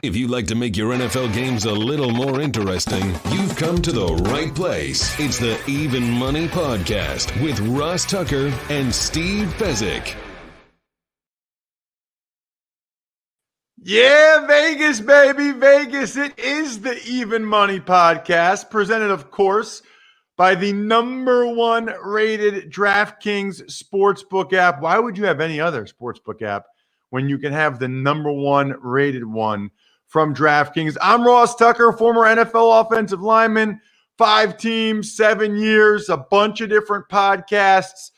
If you'd like to make your NFL games a little more interesting, you've come to the right place. It's the Even Money Podcast with Ross Tucker and Steve Fezzik. Yeah, Vegas, baby, Vegas. It is the Even Money Podcast, presented, of course, by the #1 rated DraftKings Sportsbook app. Why would you have any other sportsbook app when you can have the #1 rated one from DraftKings? I'm Ross Tucker, former NFL offensive lineman, 5 teams, 7 years, a bunch of different podcasts.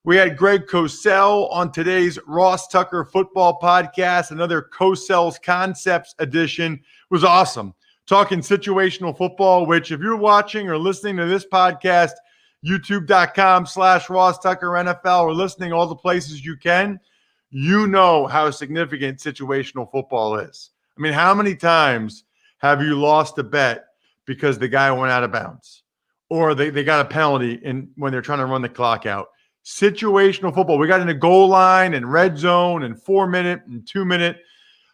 We had Greg Cosell on today's Ross Tucker Football Podcast, another Cosell's Concepts edition. It was awesome. Talking situational football, which if you're watching or listening to this podcast, youtube.com/Ross Tucker NFL, or listening all the places you can, you know how significant situational football is. I mean, how many times have you lost a bet because the guy went out of bounds or they got a penalty when they're trying to run the clock out? Situational football. We got in the goal line and red zone and 4-minute and 2-minute.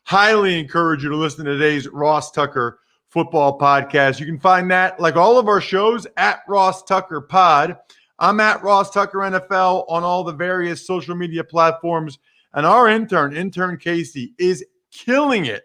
Highly encourage you to listen to today's Ross Tucker Football Podcast. You can find that, like all of our shows, at Ross Tucker Pod. I'm at Ross Tucker NFL on all the various social media platforms. And our intern Casey, is killing it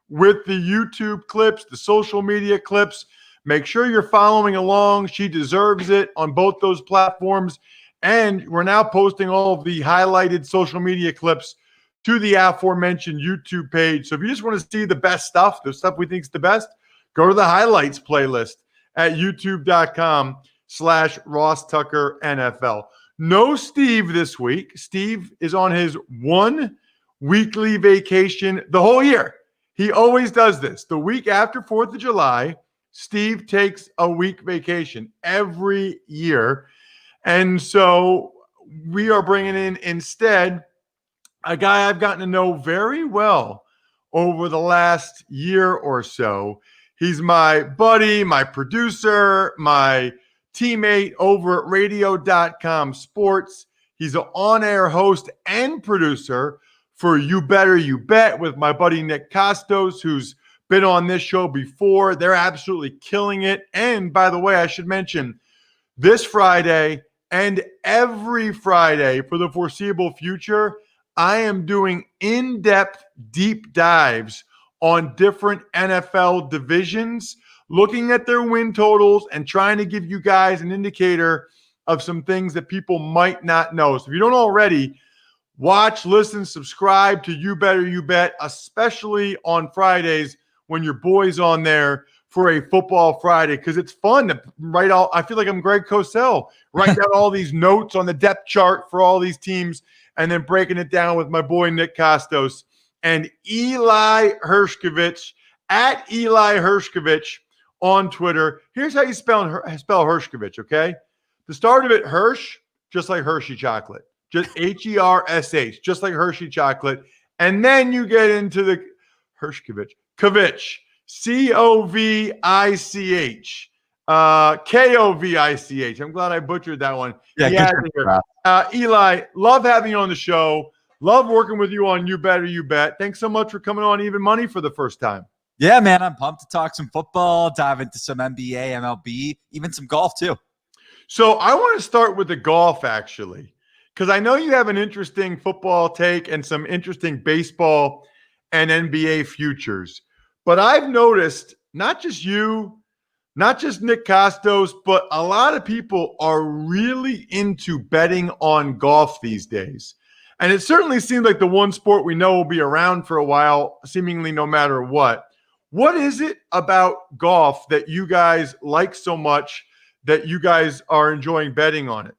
with the YouTube clips, the social media clips. Make sure you're following along. She deserves it on both those platforms. And we're now posting all of the highlighted social media clips to the aforementioned YouTube page. So if you just want to see the best stuff, the stuff we think is the best, go to the highlights playlist at youtube.com/Ross Tucker NFL. No Steve this week. Steve is on his 1 weekly vacation the whole year. He always does this. The week after 4th of July, Steve takes a week vacation every year. And so we are bringing in instead a guy I've gotten to know very well over the last year or so. He's my buddy, my producer, my teammate over at radio.com sports. He's an on-air host and producer for You Better You Bet with my buddy Nick Costos, who's been on this show before. They're absolutely killing it. And by the way, I should mention this Friday and every Friday for the foreseeable future, I am doing in-depth deep dives on different NFL divisions, looking at their win totals and trying to give you guys an indicator of some things that people might not know. So if you don't already, watch, listen, subscribe to You Better You Bet, especially on Fridays when your boy's on there for a Football Friday, because it's fun to write all. I feel like I'm Greg Cosell, writing down all these notes on the depth chart for all these teams and then breaking it down with my boy Nick Costos and Eli Hershkovich at Eli Hershkovich on Twitter. Here's how you spell Hershkovich, okay? The start of it, Hersh, just like Hershey chocolate, just Hersh, just like Hershey chocolate, and then you get into the Hershkovich, Kovich. Kovich. Kovich. I'm glad I butchered that one. Yeah, Eli, love having you on the show. Love working with you on You Better You Bet. Thanks so much for coming on Even Money for the first time. Yeah, man, I'm pumped to talk some football, dive into some NBA, MLB, even some golf too. So I want to start with the golf, actually, because I know you have an interesting football take and some interesting baseball and NBA futures. But I've noticed not just you, not just Nick Costos, but a lot of people are really into betting on golf these days. And it certainly seems like the one sport we know will be around for a while, seemingly no matter what. What is it about golf that you guys like so much that you guys are enjoying betting on it?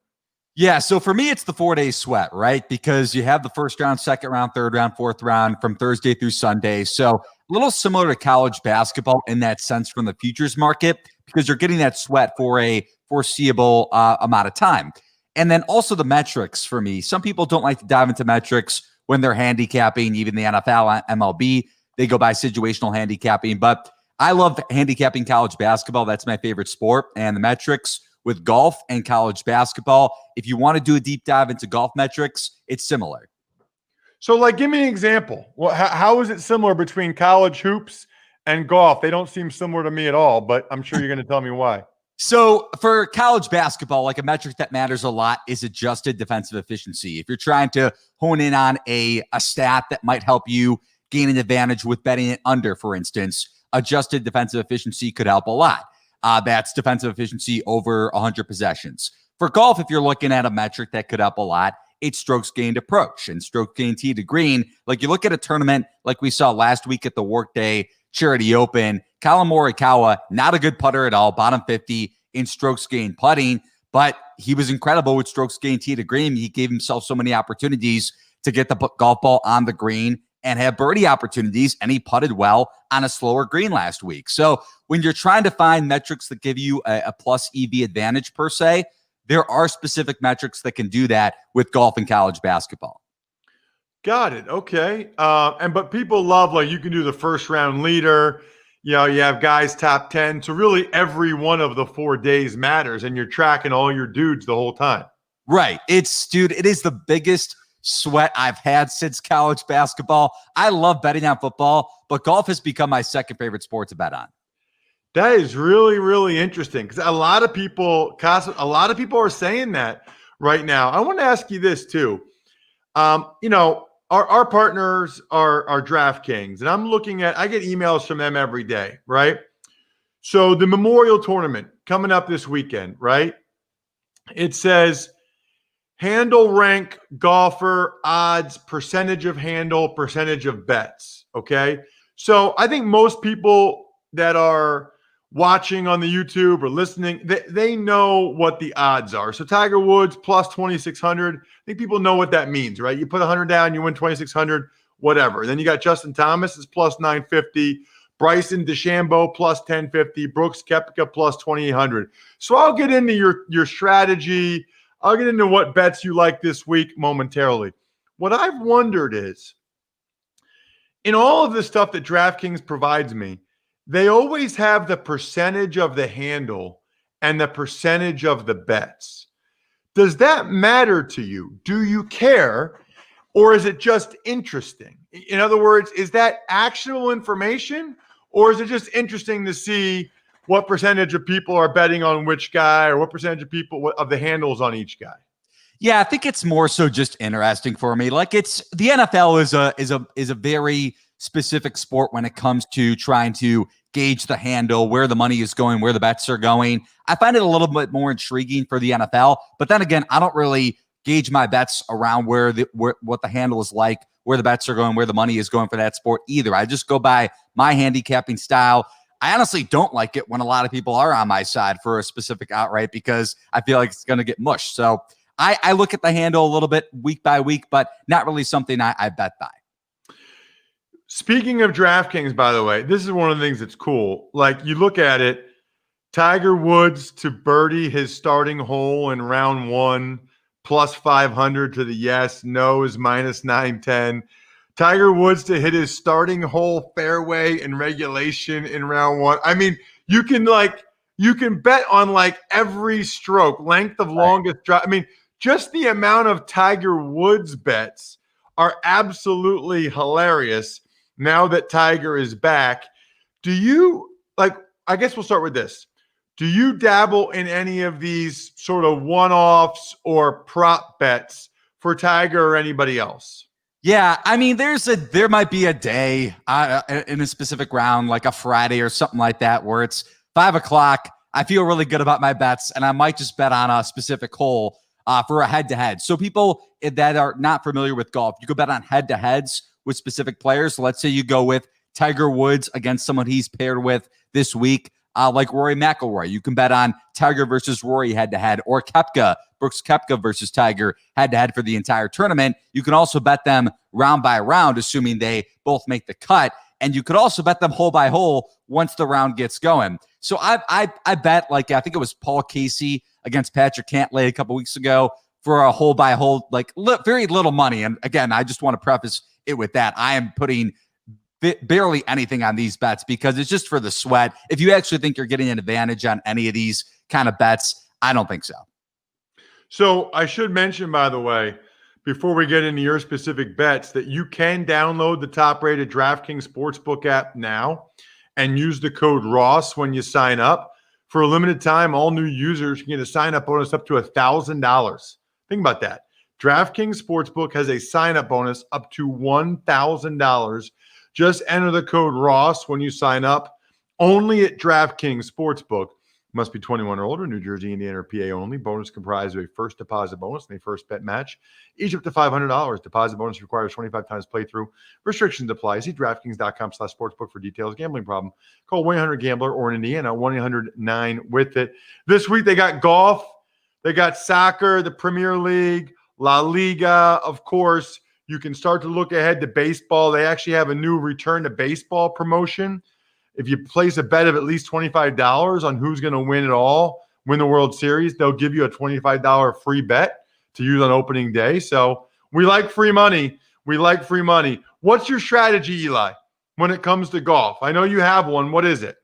Yeah, so for me, it's the 4-day sweat, right? Because you have the first round, second round, third round, fourth round from Thursday through Sunday. So a little similar to college basketball in that sense from the futures market, because you're getting that sweat for a foreseeable amount of time. And then also the metrics for me. Some people don't like to dive into metrics when they're handicapping, even the NFL, MLB. They go by situational handicapping. But I love handicapping college basketball. That's my favorite sport. And the metrics with golf and college basketball, if you want to do a deep dive into golf metrics, it's similar. So, like, give me an example. Well, how is it similar between college hoops and golf? They don't seem similar to me at all, but I'm sure you're going to tell me why. So for college basketball, like a metric that matters a lot is adjusted defensive efficiency. If you're trying to hone in on a stat that might help you gain an advantage with betting it under, for instance, adjusted defensive efficiency could help a lot. That's defensive efficiency over 100 possessions. For golf, if you're looking at a metric that could help a lot, it's strokes gained approach and strokes gained tee to green. Like you look at a tournament like we saw last week at the Workday Charity Open, Colin Morikawa, not a good putter at all, bottom 50 in strokes gained putting, but he was incredible with strokes gained tee to green. He gave himself so many opportunities to get the golf ball on the green and have birdie opportunities, and he putted well on a slower green last week. So when you're trying to find metrics that give you a plus EV advantage per se, there are specific metrics that can do that with golf and college basketball. Got it. Okay. But people love, like, you can do the first round leader. You know, you have guys top 10. So really every one of the 4 days matters, and you're tracking all your dudes the whole time. Right. It is the biggest sweat I've had since college basketball. I love betting on football, but golf has become my second favorite sport to bet on. That is really, really interesting, because a lot of people are saying that right now. I want to ask you this too. Our partners are DraftKings, and I get emails from them every day, right? So the Memorial Tournament coming up this weekend, right? It says handle rank golfer, odds, percentage of handle, percentage of bets, okay? So I think most people that are watching on the YouTube or listening, they know what the odds are. So Tiger Woods plus 2,600. I think people know what that means, right? You put 100 down, you win 2,600, whatever. Then you got Justin Thomas is plus 950, Bryson DeChambeau plus 1050, Brooks Koepka plus 2,800. So I'll get into your strategy. I'll get into what bets you like this week momentarily. What I've wondered is, in all of the stuff that DraftKings provides me, they always have the percentage of the handle and the percentage of the bets. Does that matter to you? Do you care? Or is it just interesting? In other words, is that actual information? Or is it just interesting to see what percentage of people are betting on which guy, or what percentage of people of the handles on each guy? Yeah, I think it's more so just interesting for me. Like, it's the NFL is a very specific sport when it comes to trying to gauge the handle, where the money is going, where the bets are going. I find it a little bit more intriguing for the NFL, but then again, I don't really gauge my bets around what the handle is like, where the bets are going, where the money is going for that sport either. I just go by my handicapping style. I honestly don't like it when a lot of people are on my side for a specific outright, because I feel like it's going to get mushed. So I look at the handle a little bit week by week, but not really something I bet by. Speaking of DraftKings, by the way, this is one of the things that's cool. Like, you look at it, Tiger Woods to birdie his starting hole in round 1, plus 500 to the yes, no is minus 910. Tiger Woods to hit his starting hole fairway in regulation in round 1. I mean, you can bet on like every stroke, length of longest drive. I mean, just the amount of Tiger Woods bets are absolutely hilarious now that Tiger is back. Do you, I guess we'll start with this. Do you dabble in any of these sort of one-offs or prop bets for Tiger or anybody else? Yeah, I mean, there might be a day in a specific round, like a Friday or something like that, where it's 5 o'clock. I feel really good about my bets, and I might just bet on a specific hole for a head-to-head. So people that are not familiar with golf, you could bet on head-to-heads with specific players. So let's say you go with Tiger Woods against someone he's paired with this week, like Rory McIlroy. You can bet on Tiger versus Rory head-to-head, or Brooks Koepka versus Tiger head-to-head for the entire tournament. You can also bet them round by round, assuming they both make the cut. And you could also bet them hole by hole once the round gets going. So I bet, like, I think it was Paul Casey against Patrick Cantlay a couple weeks ago for a hole by hole, like very little money. And again, I just want to preface it with that. I am putting barely anything on these bets because it's just for the sweat. If you actually think you're getting an advantage on any of these kind of bets, I don't think so. So I should mention, by the way, before we get into your specific bets, that you can download the top-rated DraftKings Sportsbook app now and use the code Ross when you sign up. For a limited time, all new users can get a sign-up bonus up to $1,000. Think about that. DraftKings Sportsbook has a sign-up bonus up to $1,000. Just enter the code Ross when you sign up. Only at DraftKings Sportsbook. Must be 21 or older. New Jersey, Indiana, or PA only. Bonus comprised of a first deposit bonus and a first bet match. Each up to $500. Deposit bonus requires 25 times playthrough. Restrictions apply. See DraftKings.com/sportsbook for details. Gambling problem? Call 1-800-GAMBLER or in Indiana 1-800-9-WITH-IT. This week they got golf. They got soccer, the Premier League, La Liga. Of course, you can start to look ahead to baseball. They actually have a new return to baseball promotion. If you place a bet of at least $25 on who's going to win it all, win the World Series, they'll give you a $25 free bet to use on opening day. So we like free money. We like free money. What's your strategy, Eli, when it comes to golf? I know you have one. What is it?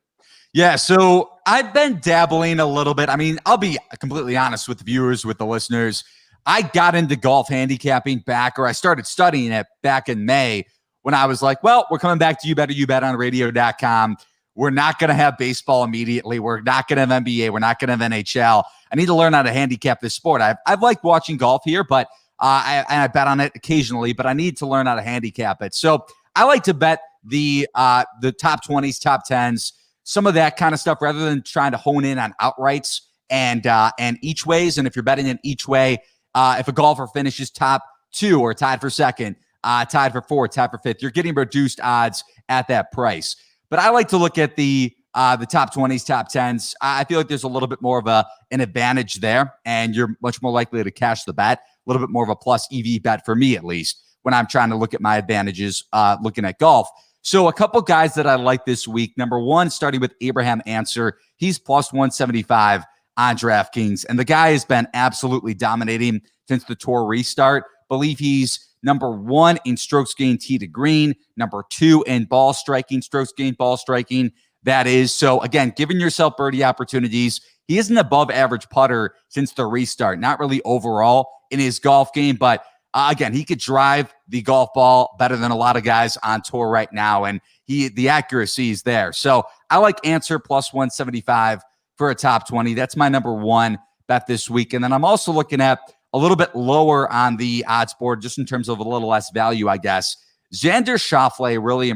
Yeah, so I've been dabbling a little bit. I mean, I'll be completely honest with the viewers, with the listeners. I got into golf handicapping back, or I started studying it back in May, when I was like, well, we're coming back to You Better You Bet on radio.com. We're not going to have baseball immediately. We're not going to have NBA. We're not going to have NHL. I need to learn how to handicap this sport. I've liked watching golf here, but I bet on it occasionally, but I need to learn how to handicap it. So I like to bet the top 20s, top 10s, some of that kind of stuff, rather than trying to hone in on outrights and each ways. And if you're betting in each way, if a golfer finishes top 2 or tied for second, tied for 4th, tied for 5th, you're getting reduced odds at that price. But I like to look at the top 20s, top 10s. I feel like there's a little bit more of an advantage there, and you're much more likely to cash the bet. A little bit more of a plus EV bet for me, at least, when I'm trying to look at my advantages looking at golf. So a couple guys that I like this week. Number one, starting with Abraham Answer. He's plus 175 on DraftKings, and the guy has been absolutely dominating since the tour restart. Believe he's number 1 in strokes gained tee to green, number 2 in ball striking, strokes gained ball striking. That is, so again, giving yourself birdie opportunities. He is an above average putter since the restart, not really overall in his golf game, but again, he could drive the golf ball better than a lot of guys on tour right now, and the accuracy is there. So I like Answer plus 175 for a top 20. That's my number 1 bet this week. And then I'm also looking at a little bit lower on the odds board, just in terms of a little less value, I guess. Xander Schauffele really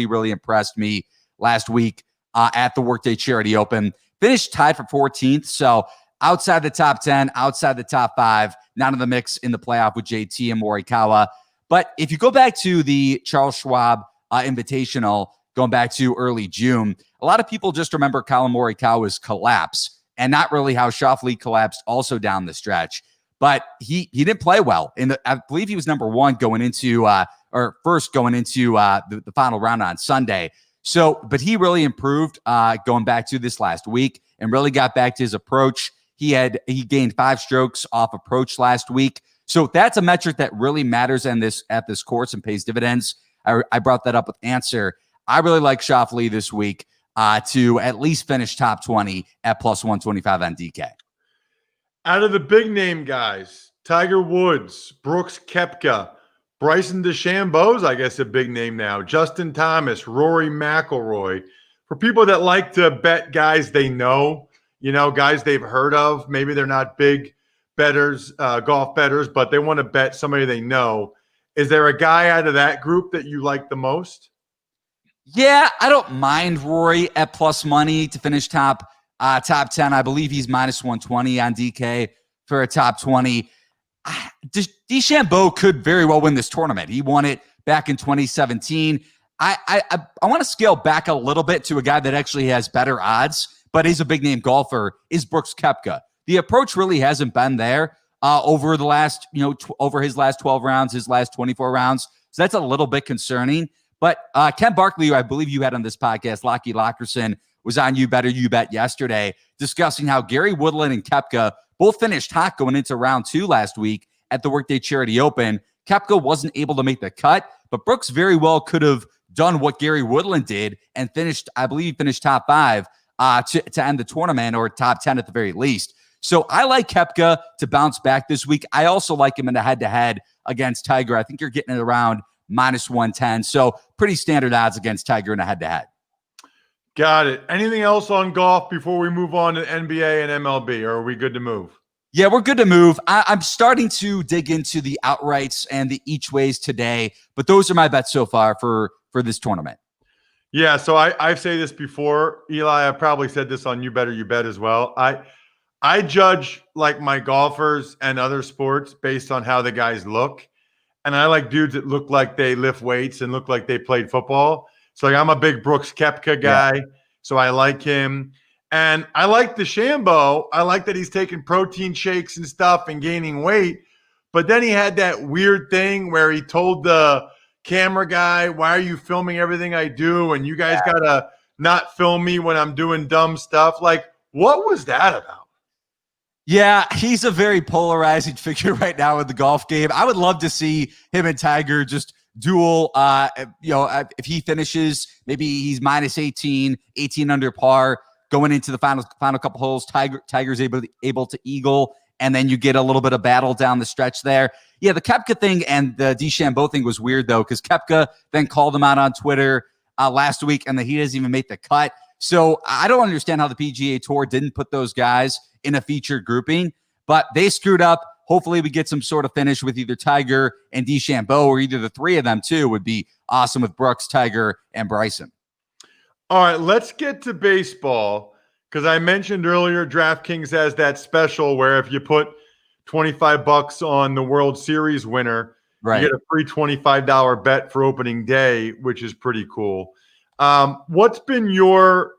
really impressed me last week at the Workday Charity Open. Finished tied for 14th, so outside the top 10, outside the top 5, not in the mix in the playoff with JT and Morikawa. But if you go back to the Charles Schwab Invitational, going back to early June, a lot of people just remember Colin Morikawa's collapse, and not really how Schauffele collapsed also down the stretch. But he didn't play well. I believe he was number 1 going into the final round on Sunday. So, but he really improved going back to this last week and really got back to his approach. He gained 5 strokes off approach last week. So that's a metric that really matters at this course and pays dividends. I brought that up with Answer. I really like Schauffele this week to at least finish top 20 at plus 125 on DK. Out of the big name guys, Tiger Woods, Brooks Koepka, Bryson DeChambeau's, I guess, a big name now, Justin Thomas, Rory McIlroy. For people that like to bet guys they know, guys they've heard of, maybe they're not big bettors, golf bettors, but they want to bet somebody they know. Is there a guy out of that group that you like the most? Yeah, I don't mind Rory at plus money to finish top 10. I believe he's minus 120 on DK for a top 20. DeChambeau could very well win this tournament. He won it back in 2017. I want to scale back a little bit to a guy that actually has better odds, but is a big name golfer, is Brooks Koepka. The approach really hasn't been there over the last, over his last 12 rounds, his last 24 rounds. So that's a little bit concerning. But Ken Barkley, who I believe you had on this podcast, Lockie Lockerson, was on You Better You Bet yesterday, discussing how Gary Woodland and Koepka both finished hot going into round 2 last week at the Workday Charity Open. Koepka wasn't able to make the cut, but Brooks very well could have done what Gary Woodland did and finished top 5 to end the tournament, or top 10 at the very least. So I like Koepka to bounce back this week. I also like him in the head-to-head against Tiger. I think you're getting it around -110. So pretty standard odds against Tiger in a head-to-head. Got it. Anything else on golf before we move on to NBA and MLB, or are we good to move? Yeah, we're good to move. I'm starting to dig into the outrights and the each ways today, but those are my bets so far for this tournament. Yeah, so I've said this before, Eli. I probably said this on You Better You Bet as well. I judge like my golfers and other sports based on how the guys look, and I like dudes that look like they lift weights and look like they played football. So like I'm a big Brooks Koepka guy, so I like him. And I like the Shambo. I like that he's taking protein shakes and stuff and gaining weight. But then he had that weird thing where he told the camera guy, "Why are you filming everything I do? And you guys got to not film me when I'm doing dumb stuff." Like, what was that about? Yeah, he's a very polarizing figure right now in the golf game. I would love to see him and Tiger just duel. If he finishes, maybe he's -18, 18 under par, going into the final couple holes. Tiger's able to eagle, and then you get a little bit of battle down the stretch there. Yeah, the Koepka thing and the DeChambeau thing was weird, though, because Koepka then called him out on Twitter last week, and then he doesn't even make the cut. So I don't understand how the PGA Tour didn't put those guys in a featured grouping, but they screwed up. Hopefully we get some sort of finish with either Tiger and DeChambeau, or either the three of them, too, would be awesome with Brooks, Tiger, and Bryson. All right, let's get to baseball, because I mentioned earlier DraftKings has that special where if you put $25 on the World Series winner, right, you get a free $25 bet for opening day, which is pretty cool. What's been your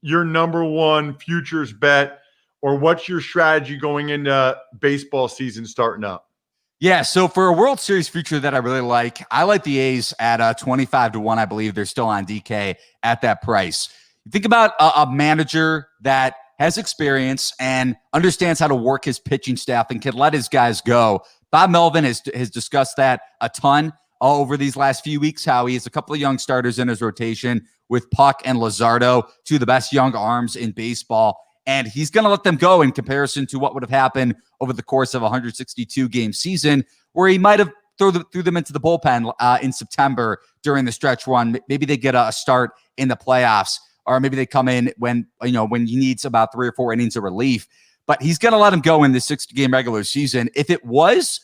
number one futures bet, or what's your strategy going into baseball season starting up? Yeah, so for a World Series future that I really like, I like the A's at 25-1. I believe they're still on DK at that price. You think about a manager that has experience and understands how to work his pitching staff and can let his guys go. Bob Melvin has discussed that a ton over these last few weeks, how he has a couple of young starters in his rotation with Puck and Luzardo, two of the best young arms in baseball. And he's going to let them go in comparison to what would have happened over the course of a 162-game season, where he might have threw them into the bullpen in September during the stretch run. Maybe they get a start in the playoffs, or maybe they come in when he needs about 3 or 4 innings of relief. But he's going to let him go in the 60-game regular season. If it was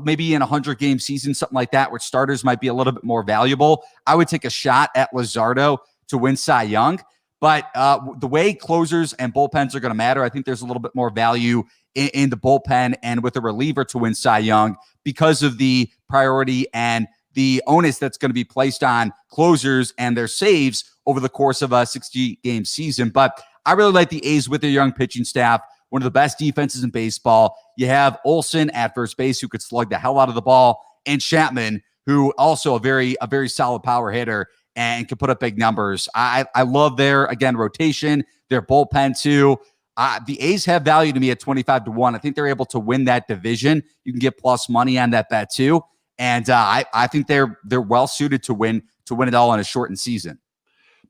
maybe in a 100-game season, something like that, where starters might be a little bit more valuable, I would take a shot at Luzardo to win Cy Young. But the way closers and bullpens are going to matter, I think there's a little bit more value in the bullpen and with a reliever to win Cy Young because of the priority and the onus that's going to be placed on closers and their saves over the course of a 60-game season. But I really like the A's with their young pitching staff, one of the best defenses in baseball. You have Olsen at first base, who could slug the hell out of the ball, and Chapman, who also a very solid power hitter and can put up big numbers. I love their, again, rotation, their bullpen too. The A's have value to me at 25-1. I think they're able to win that division. You can get plus money on that bet too. And I think they're well suited to win it all in a shortened season.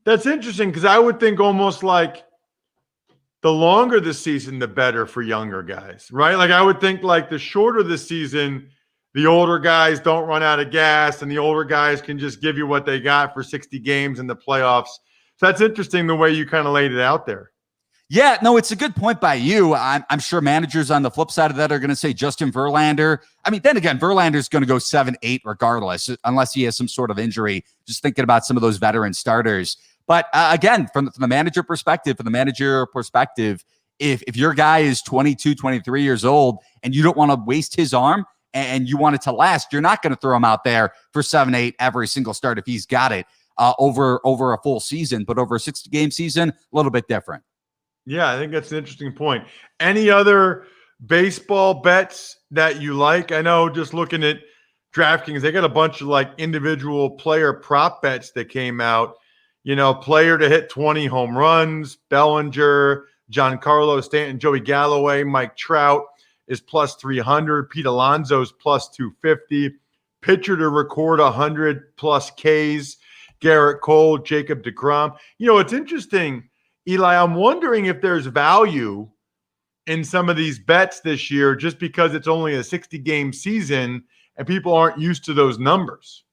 That's interesting, because I would think almost like the longer the season, the better for younger guys, right? Like I would think like the shorter the season, the older guys don't run out of gas, and the older guys can just give you what they got for 60 games in the playoffs. So that's interesting the way you kind of laid it out there. Yeah, no, it's a good point by you. I'm sure managers on the flip side of that are going to say Justin Verlander. I mean, then again, Verlander's going to go 7-8 regardless, unless he has some sort of injury. Just thinking about some of those veteran starters. But again, from the manager perspective, if your guy is 22, 23 years old and you don't want to waste his arm and you want it to last, you're not going to throw him out there for 7-8 every single start if he's got it over a full season. But over a 60-game season, a little bit different. Yeah, I think that's an interesting point. Any other baseball bets that you like? I know just looking at DraftKings, they got a bunch of like individual player prop bets that came out. You know, player to hit 20 home runs, Bellinger, Giancarlo Stanton, Joey Galloway, Mike Trout is plus 300. Pete Alonso's plus 250. Pitcher to record 100 plus Ks, Garrett Cole, Jacob deGrom. You know, it's interesting, Eli, I'm wondering if there's value in some of these bets this year just because it's only a 60-game season and people aren't used to those numbers.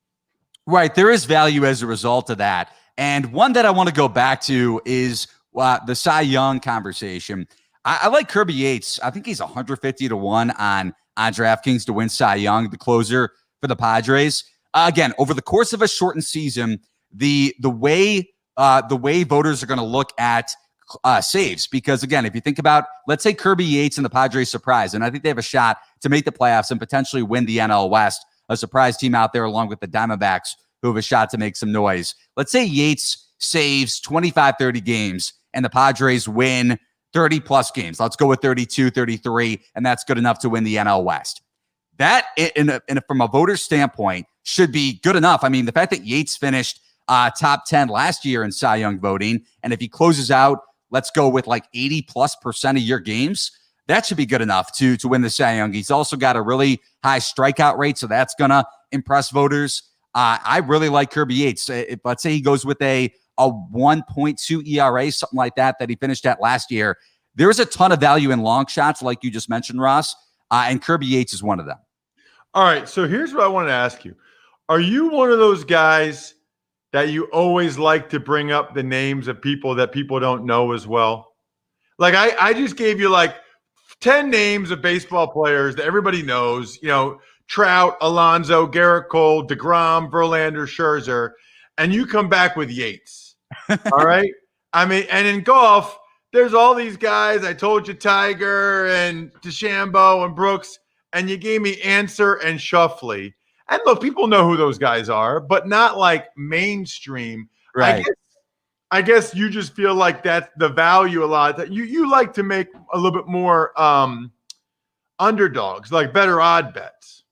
Right. There is value as a result of that. And one that I want to go back to is the Cy Young conversation. I like Kirby Yates. I think he's 150 to 1 on DraftKings to win Cy Young, the closer for the Padres. Again, over the course of a shortened season, the way voters are going to look at saves, because again, if you think about, let's say Kirby Yates and the Padres surprise, and I think they have a shot to make the playoffs and potentially win the NL West, a surprise team out there along with the Diamondbacks who have a shot to make some noise. Let's say Yates saves 25, 30 games and the Padres win 30 plus games. Let's go with 32, 33, and that's good enough to win the NL West. That, from a voter standpoint, should be good enough. I mean, the fact that Yates finished top 10 last year in Cy Young voting, and if he closes out, let's go with like 80+% of your games, that should be good enough to win the Cy Young. He's also got a really high strikeout rate, so that's going to impress voters. I really like Kirby Yates. Let's say he goes with a 1.2 ERA, something like that he finished at last year. There's a ton of value in long shots, like you just mentioned, Ross, and Kirby Yates is one of them. All right, so here's what I want to ask you. Are you one of those guys that you always like to bring up the names of people that people don't know as well? Like I just gave you like 10 names of baseball players that everybody knows, Trout, Alonso, Garrett Cole, DeGrom, Verlander, Scherzer, and you come back with Yates. All right? I mean, and in golf, there's all these guys. I told you Tiger and DeChambeau and Brooks, and you gave me Answer and Shuffley. And look, people know who those guys are, but not like mainstream. Right. I guess you just feel like that's the value a lot. That you like to make a little bit more underdogs, like better odd bets.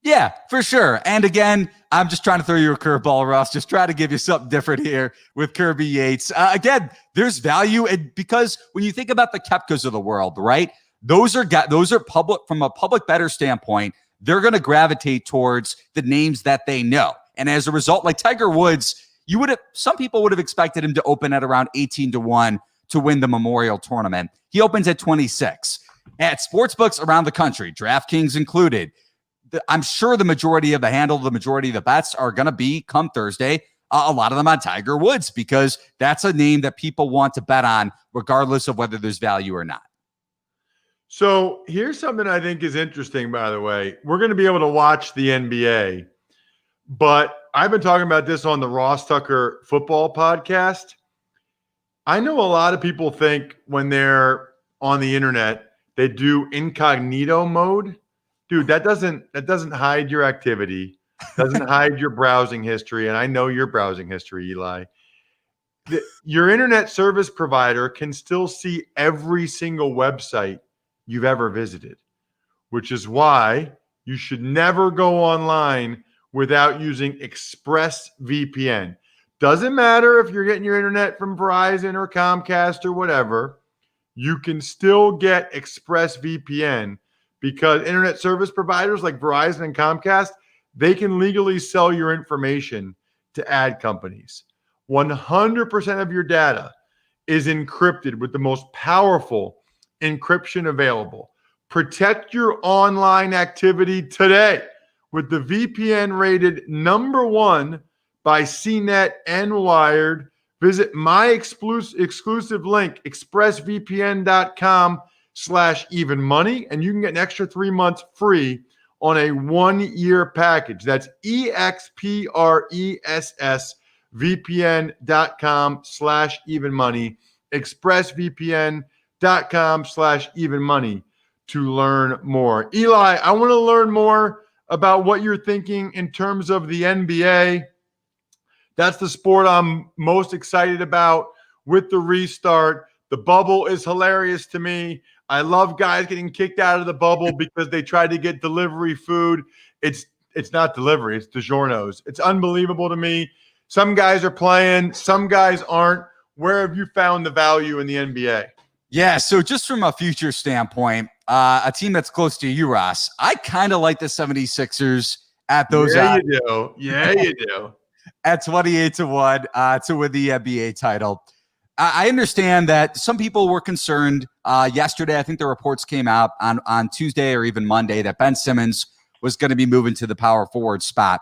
Yeah, for sure. And again, I'm just trying to throw you a curveball, Ross. Just try to give you something different here with Kirby Yates. Again, there's value, and because when you think about the Koepkas of the world, right? Those are public, from a public bettor standpoint. They're going to gravitate towards the names that they know, and as a result, like Tiger Woods, some people would have expected him to open at around 18 to 1 to win the Memorial Tournament. He opens at 26 at sportsbooks around the country, DraftKings included. I'm sure the majority of the bets are going to be come Thursday. A lot of them on Tiger Woods, because that's a name that people want to bet on regardless of whether there's value or not. So here's something I think is interesting, by the way. We're going to be able to watch the NBA, but I've been talking about this on the Ross Tucker football podcast. I know a lot of people think when they're on the internet, they do incognito mode. Dude, that doesn't hide your activity, doesn't hide your browsing history, and I know your browsing history, Eli. Your internet service provider can still see every single website you've ever visited, which is why you should never go online without using ExpressVPN. Doesn't matter if you're getting your internet from Verizon or Comcast or whatever, you can still get ExpressVPN, because internet service providers like Verizon and Comcast, they can legally sell your information to ad companies. 100% of your data is encrypted with the most powerful encryption available. Protect your online activity today with the VPN rated #1 by CNET and Wired. Visit my exclusive link, expressvpn.com/evenmoney, and you can get an extra 3 months free on a 1-year package. That's expressvpn.com/evenmoney, expressvpn.com/evenmoney to learn more. Eli, I want to learn more about what you're thinking in terms of the NBA. That's the sport I'm most excited about with the restart. The bubble is hilarious to me. I love guys getting kicked out of the bubble because they tried to get delivery food. It's not delivery, it's DiGiorno's. It's unbelievable to me. Some guys are playing, some guys aren't. Where have you found the value in the NBA? Yeah, so just from a future standpoint, a team that's close to you, Ross, I kind of like the 76ers at those odds. Yeah, you do. At 28 to 1 to win the NBA title. I understand that some people were concerned yesterday. I think the reports came out on Tuesday or even Monday that Ben Simmons was going to be moving to the power forward spot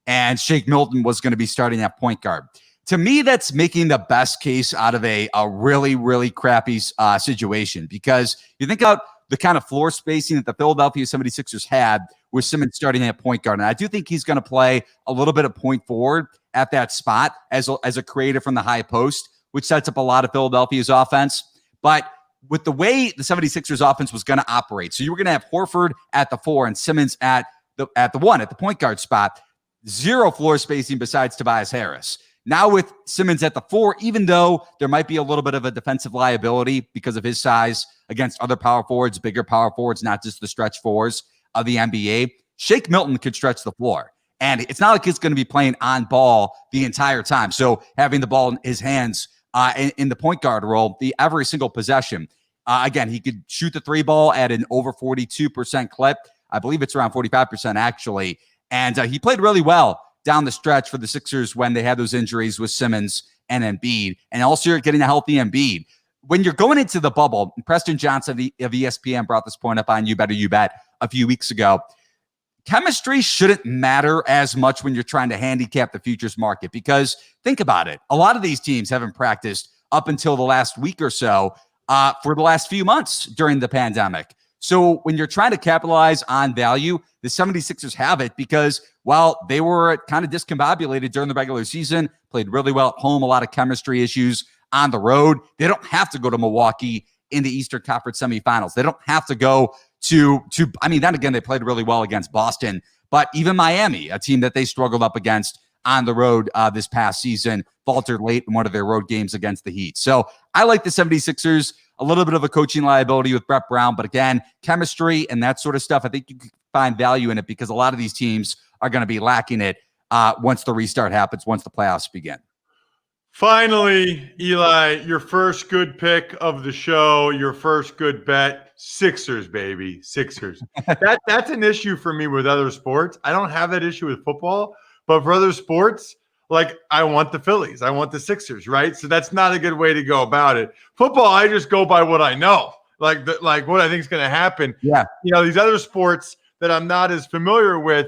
and Shake Milton was going to be starting at point guard. To me, that's making the best case out of a really, really crappy situation, because you think about the kind of floor spacing that the Philadelphia 76ers had with Simmons starting at point guard. And I do think he's going to play a little bit of point forward at that spot as a creator from the high post, which sets up a lot of Philadelphia's offense. But with the way the 76ers offense was going to operate, so you were going to have Horford at the 4 and Simmons at the 1 at the point guard spot, zero floor spacing besides Tobias Harris. Now with Simmons at the 4, even though there might be a little bit of a defensive liability because of his size against other power forwards, bigger power forwards, not just the stretch fours of the NBA, Shake Milton could stretch the floor. And it's not like he's going to be playing on ball the entire time. So having the ball in his hands in the point guard role, every single possession. Again, he could shoot the 3 ball at an over 42% clip. I believe it's around 45% actually. And he played really well down the stretch for the Sixers when they had those injuries with Simmons and Embiid. And also you're getting a healthy Embiid. When you're going into the bubble, Preston Johnson of ESPN brought this point up on You Better You Bet a few weeks ago. Chemistry shouldn't matter as much when you're trying to handicap the futures market, because think about it. A lot of these teams haven't practiced up until the last week or so for the last few months during the pandemic. So when you're trying to capitalize on value, the 76ers have it because, well, they were kind of discombobulated during the regular season, played really well at home, a lot of chemistry issues on the road. They don't have to go to Milwaukee in the Eastern Conference semifinals. They don't have to go to then again, they played really well against Boston, but even Miami, a team that they struggled up against on the road this past season, faltered late in one of their road games against the Heat. So I like the 76ers, a little bit of a coaching liability with Brett Brown, but again, chemistry and that sort of stuff, I think you can find value in it because a lot of these teams are going to be lacking it once the restart happens, once the playoffs begin. Finally, Eli, your first good pick of the show, your first good bet, Sixers, baby, Sixers. That's an issue for me with other sports. I don't have that issue with football, but for other sports, like I want the Phillies, I want the Sixers, right? So that's not a good way to go about it. Football, I just go by what I know, like what I think is going to happen. Yeah, these other sports that I'm not as familiar with,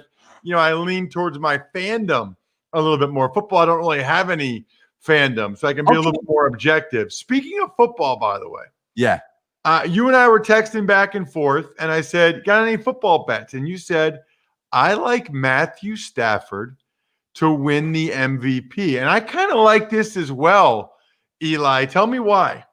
I lean towards my fandom a little bit more. Football, I don't really have any fandom, so I can be a little bit more objective. Speaking of football, by the way, yeah, you and I were texting back and forth, and I said, "Got any football bets?" And you said, "I like Matthew Stafford to win the MVP," and I kind of like this as well. Eli, tell me why.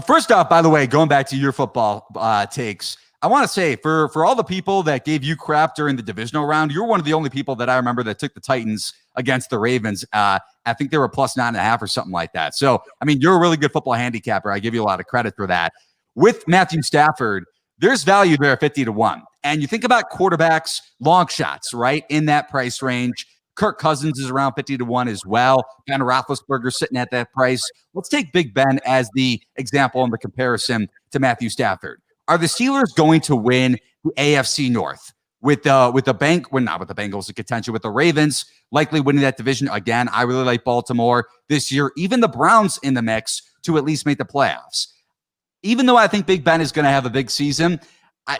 First off, by the way, going back to your football takes, I want to say for all the people that gave you crap during the divisional round, you're one of the only people that I remember that took the Titans against the Ravens. I think they were plus 9.5 or something like that. So, I mean, you're a really good football handicapper. I give you a lot of credit for that. With Matthew Stafford, there's value there at 50-1. And you think about quarterbacks, long shots, right, in that price range. Kirk Cousins is around 50-1 as well. Ben Roethlisberger sitting at that price. Let's take Big Ben as the example in the comparison to Matthew Stafford. Are the Steelers going to win the AFC North with not with the Bengals in contention, with the Ravens likely winning that division again? I really like Baltimore this year. Even the Browns in the mix to at least make the playoffs. Even though I think Big Ben is going to have a big season,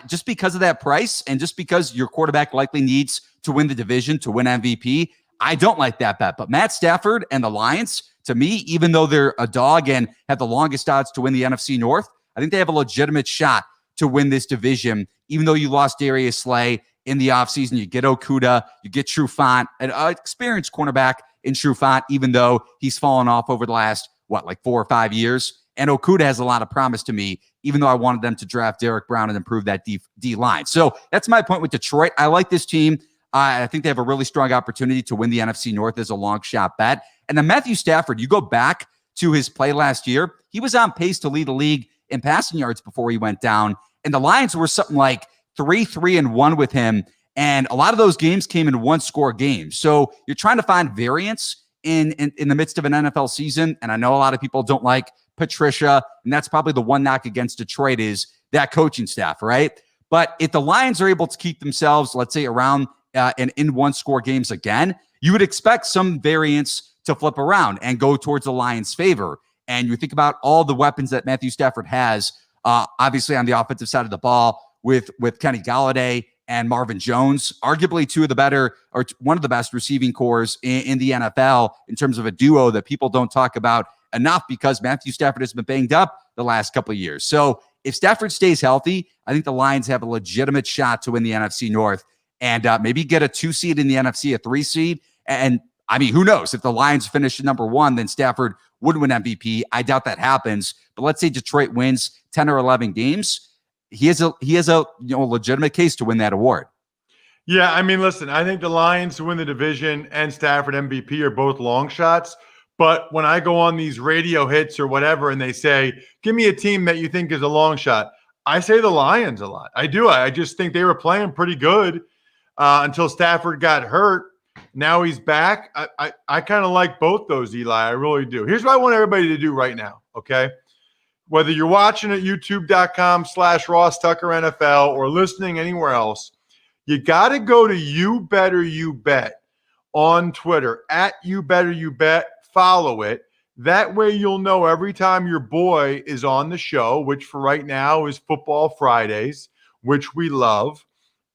just because of that price and just because your quarterback likely needs to win the division to win MVP, I don't like that bet. But Matt Stafford and the Lions, to me, even though they're a dog and have the longest odds to win the NFC North, I think they have a legitimate shot to win this division. Even though you lost Darius Slay in the offseason, you get Okudah, you get Trufant, an experienced cornerback in Trufant, even though he's fallen off over the last, 4 or 5 years. And Okudah has a lot of promise to me, even though I wanted them to draft Derek Brown and improve that D line. So that's my point with Detroit. I like this team. I think they have a really strong opportunity to win the NFC North as a long shot bet. And then Matthew Stafford, you go back to his play last year, he was on pace to lead the league in passing yards before he went down. And the Lions were something like 3-1 with him. And a lot of those games came in one-score games. So you're trying to find variance in the midst of an NFL season. And I know a lot of people don't like Patricia, and that's probably the one knock against Detroit is that coaching staff, right? But if the Lions are able to keep themselves, let's say, around and in one-score games again, you would expect some variance to flip around and go towards the Lions' favor. And you think about all the weapons that Matthew Stafford has Obviously, on the offensive side of the ball with Kenny Golladay and Marvin Jones, arguably two of the better or one of the best receiving cores in the NFL in terms of a duo that people don't talk about enough because Matthew Stafford has been banged up the last couple of years. So if Stafford stays healthy, I think the Lions have a legitimate shot to win the NFC North and maybe get a 2 seed in the NFC, a 3 seed. And I mean, who knows? If the Lions finish number 1, then Stafford would win MVP. I doubt that happens. But let's say Detroit wins 10 or 11 games. He has a legitimate case to win that award. Yeah, I mean, listen, I think the Lions to win the division and Stafford MVP are both long shots. But when I go on these radio hits or whatever and they say, give me a team that you think is a long shot, I say the Lions a lot. I do. I just think they were playing pretty good until Stafford got hurt. Now he's back. I kind of like both those, Eli. I really do. Here's what I want everybody to do right now, okay? Whether you're watching at youtube.com/Ross Tucker NFL or listening anywhere else, you got to go to You Better You Bet on Twitter, at You Better You Bet. Follow it. That way you'll know every time your boy is on the show, which for right now is Football Fridays, which we love.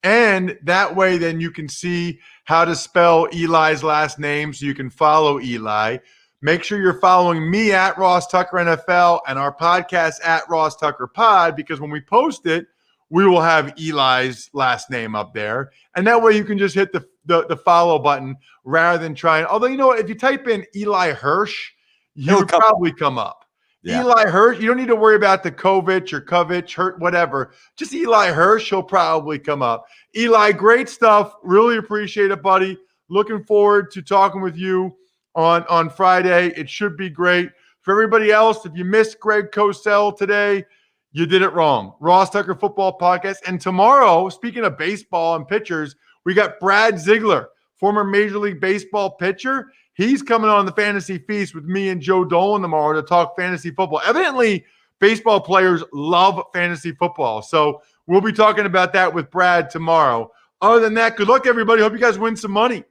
And that way then you can see how to spell Eli's last name so you can follow Eli. Make sure you're following me at Ross Tucker NFL and our podcast at Ross Tucker Pod, because when we post it, we will have Eli's last name up there. And that way you can just hit the follow button rather than trying. Although, you know what? If you type in Eli Hirsch, he'll probably come up. Yeah. Eli Hirsch, you don't need to worry about the Kovich or Kovich, Hurt, whatever. Just Eli Hirsch, he'll probably come up. Eli, great stuff. Really appreciate it, buddy. Looking forward to talking with you on Friday. It should be great. For everybody else, if you missed Greg Cosell today, you did it wrong. Ross Tucker Football Podcast. And tomorrow, speaking of baseball and pitchers, we got Brad Ziegler, former Major League Baseball pitcher. He's coming on the Fantasy Feast with me and Joe Dolan tomorrow to talk fantasy football. Evidently, baseball players love fantasy football. So we'll be talking about that with Brad tomorrow. Other than that, good luck, everybody. Hope you guys win some money.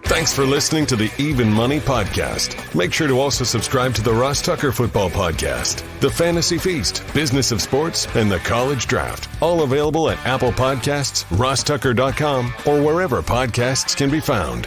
Thanks for listening to the Even Money Podcast. Make sure to also subscribe to the Ross Tucker Football Podcast, the Fantasy Feast, Business of Sports, and the College Draft. All available at Apple Podcasts, rosstucker.com, or wherever podcasts can be found.